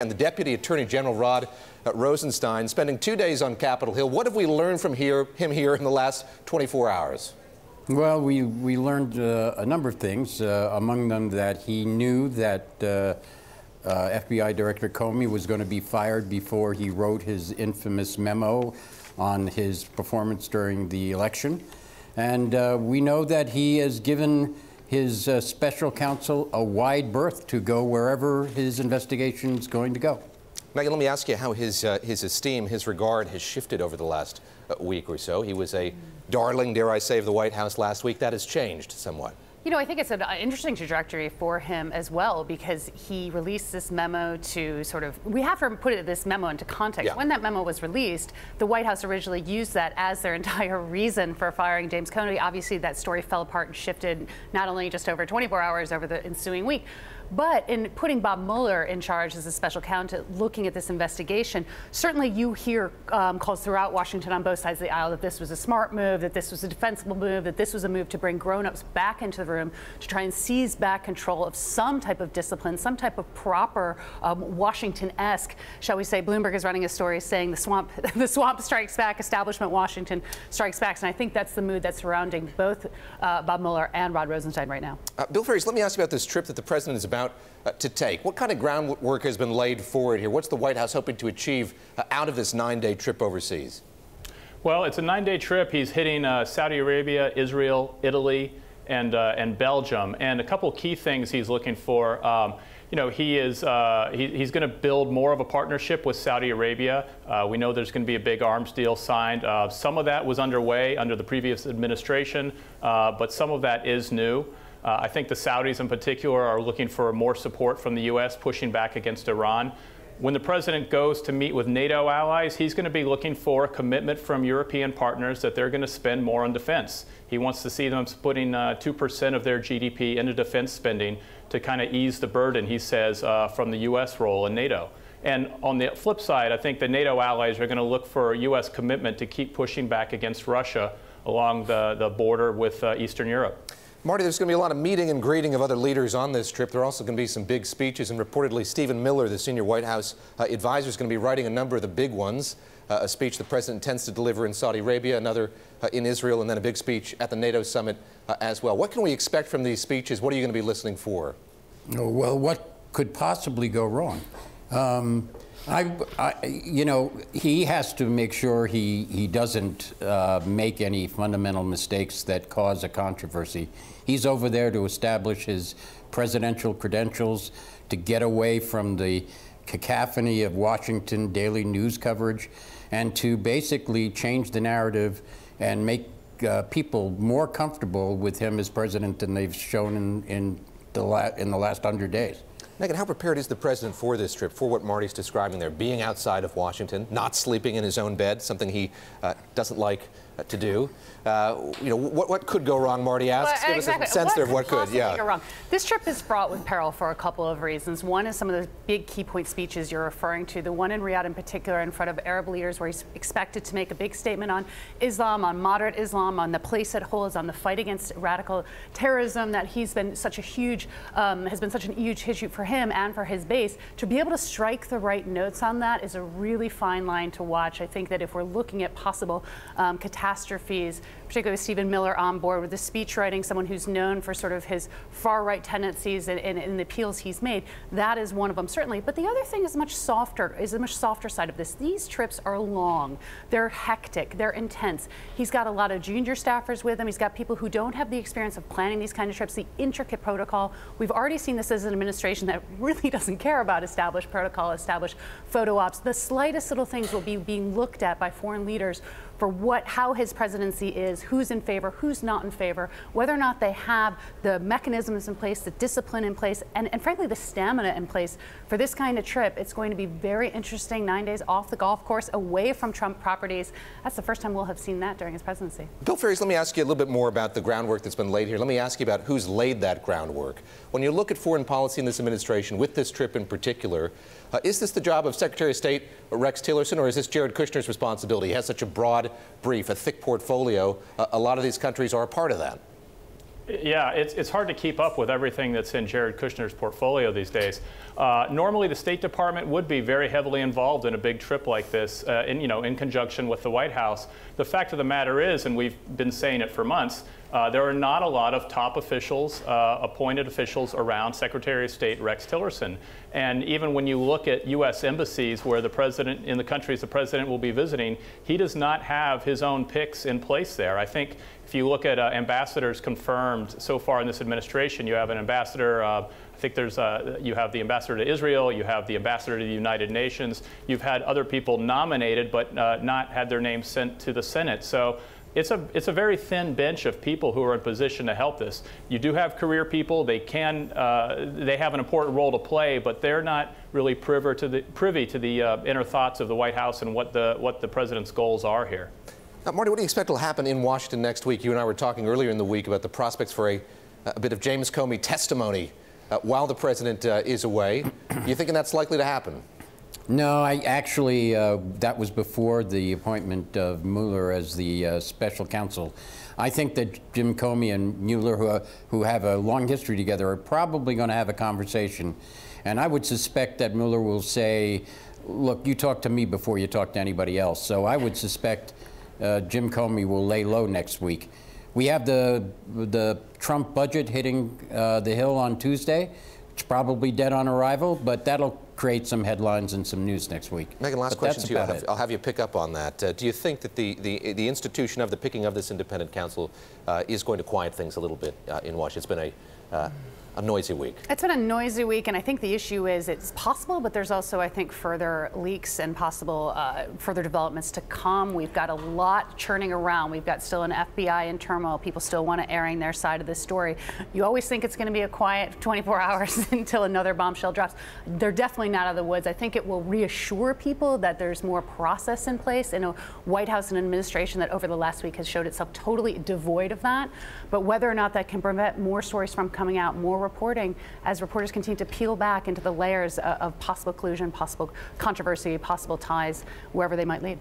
And the Deputy Attorney General Rosenstein spending 2 days on Capitol Hill. What have we learned from him here in the last 24 hours? Well, we learned a number of things, among them that he knew that FBI Director Comey was going to be fired before he wrote his infamous memo on his performance during the election. And we know that he has given his special counsel a wide berth to go wherever his investigation is going to go. Megan, let me ask you how his esteem, his regard has shifted over the last week or so. He was a darling, dare I say, of the White House last week. That has changed somewhat. You know, I think it's an interesting trajectory for him as well, because he released this memo to sort of, we have to put this memo into context. Yeah. When that memo was released, the White House originally used that as their entire reason for firing James Comey. Obviously, that story fell apart and shifted not only just over 24 hours over the ensuing week, but in putting Bob Mueller in charge as a special counsel looking at this investigation, certainly you hear calls throughout Washington on both sides of the aisle that this was a smart move, that this was a defensible move, that this was a move to bring grown-ups back into the room to try and seize back control of some type of discipline, some type of proper Washington-esque, shall we say. Bloomberg is running a story saying the swamp strikes back, establishment Washington strikes back. And I think that's the mood that's surrounding both Bob Mueller and Rod Rosenstein right now. Bill Faries, let me ask you about this trip that the president is about to take. What kind of groundwork has been laid forward here? What's the White House hoping to achieve out of this 9-day trip overseas? Well, it's a 9-day trip. He's hitting Saudi Arabia, Israel, Italy, and Belgium. And a couple key things he's looking for. You know, he's going to build more of a partnership with Saudi Arabia. We know there's going to be a big arms deal signed. Some of that was underway under the previous administration, but some of that is new. I think the Saudis in particular are looking for more support from the U.S. pushing back against Iran. When the president goes to meet with NATO allies, he's going to be looking for a commitment from European partners that they're going to spend more on defense. He wants to see them putting 2% of their GDP into defense spending to kind of ease the burden, he says, from the U.S. role in NATO. And on the flip side, I think the NATO allies are going to look for a U.S. commitment to keep pushing back against Russia along the border with Eastern Europe. Marty, there's going to be a lot of meeting and greeting of other leaders on this trip. There are also going to be some big speeches, and reportedly Stephen Miller, the senior White House advisor, is going to be writing a number of the big ones. A speech the president intends to deliver in Saudi Arabia, another in Israel, and then a big speech at the NATO summit as well. What can we expect from these speeches? What are you going to be listening for? Oh, well, what could possibly go wrong? You know, he has to make sure he doesn't make any fundamental mistakes that cause a controversy. He's over there to establish his presidential credentials, to get away from the cacophony of Washington daily news coverage, and to basically change the narrative and make people more comfortable with him as president than they've shown in the last 100 days. Megan, how prepared is the president for this trip, for what Marty's describing there, being outside of Washington, not sleeping in his own bed, something he doesn't like to do? You know, what could go wrong, Marty asks? Well, Give us a sense there of what could, go wrong. This trip is fraught with peril for a couple of reasons. One is some of those big key point speeches you're referring to, the one in Riyadh in particular in front of Arab leaders, where he's expected to make a big statement on Islam, on moderate Islam, on the place it holds, on the fight against radical terrorism, that he's been such a huge, has been such a huge issue for him and for his base. To be able to strike the right notes on that is a really fine line to watch. I think that if we're looking at possible catastrophes, particularly with Stephen Miller on board with the speech writing, someone who's known for sort of his far-right tendencies and the appeals he's made, that is one of them, certainly. But the other thing is a much softer side of this. These trips are long. They're hectic. They're intense. He's got a lot of junior staffers with him. He's got people who don't have the experience of planning these kind of trips, the intricate protocol. We've already seen this as an administration that really doesn't care about established protocol, established photo ops. The slightest little things will be being looked at by foreign leaders for how his presidency is, who's in favor, who's not in favor, whether or not they have the mechanisms in place, the discipline in place, and frankly, the stamina in place for this kind of trip. It's going to be very interesting. 9 days off the golf course, away from Trump properties. That's the first time we'll have seen that during his presidency. Bill Faries, let me ask you a little bit more about the groundwork that's been laid here. Let me ask you about who's laid that groundwork. When you look at foreign policy in this administration, with this trip in particular, is this the job of Secretary of State Rex Tillerson, or is this Jared Kushner's responsibility? He has such a broad brief, a thick portfolio. A lot of these countries are a part of that. Yeah, it's hard to keep up with everything that's in Jared Kushner's portfolio these days. Normally, the State Department would be very heavily involved in a big trip like this, in conjunction with the White House. The fact of the matter is, and we've been saying it for months, there are not a lot of top officials, appointed officials around Secretary of State Rex Tillerson. And even when you look at U.S. embassies where the president, in the countries the president will be visiting, he does not have his own picks in place there. I think if you look at ambassadors confirmed so far in this administration, you have an ambassador, I think you have the ambassador to Israel, you have the ambassador to the United Nations, you've had other people nominated but not had their names sent to the Senate. So it's a very thin bench of people who are in position to help this. You do have career people. They have an important role to play, but they're not really privy to the inner thoughts of the White House and what the president's goals are here. Marty, what do you expect will happen in Washington next week? You and I were talking earlier in the week about the prospects for a bit of James Comey testimony while the president is away. You thinking that's likely to happen? No, I actually, that was before the appointment of Mueller as the special counsel. I think that Jim Comey and Mueller, who have a long history together, are probably going to have a conversation. And I would suspect that Mueller will say, look, you talk to me before you talk to anybody else. So I would suspect Jim Comey will lay low next week. We have the Trump budget hitting the Hill on Tuesday. It's probably dead on arrival, but that'll create some headlines and some news next week. Megan, last question to you. I'll have you pick up on that. Do you think that the institution of the picking of this independent counsel is going to quiet things a little bit in Washington? It's been a noisy week. It's been a noisy week, and I think the issue is it's possible, but there's also, I think, further leaks and possible further developments to come. We've got a lot churning around. We've got still an FBI in turmoil. People still want to airing their side of the story. You always think it's going to be a quiet 24 hours until another bombshell drops. They're definitely not out of the woods. I think it will reassure people that there's more process in place in a White House and administration that over the last week has showed itself totally devoid of that. But whether or not that can prevent more stories from coming out, more reporting, as reporters continue to peel back into the layers of possible collusion, possible controversy, possible ties, wherever they might lead.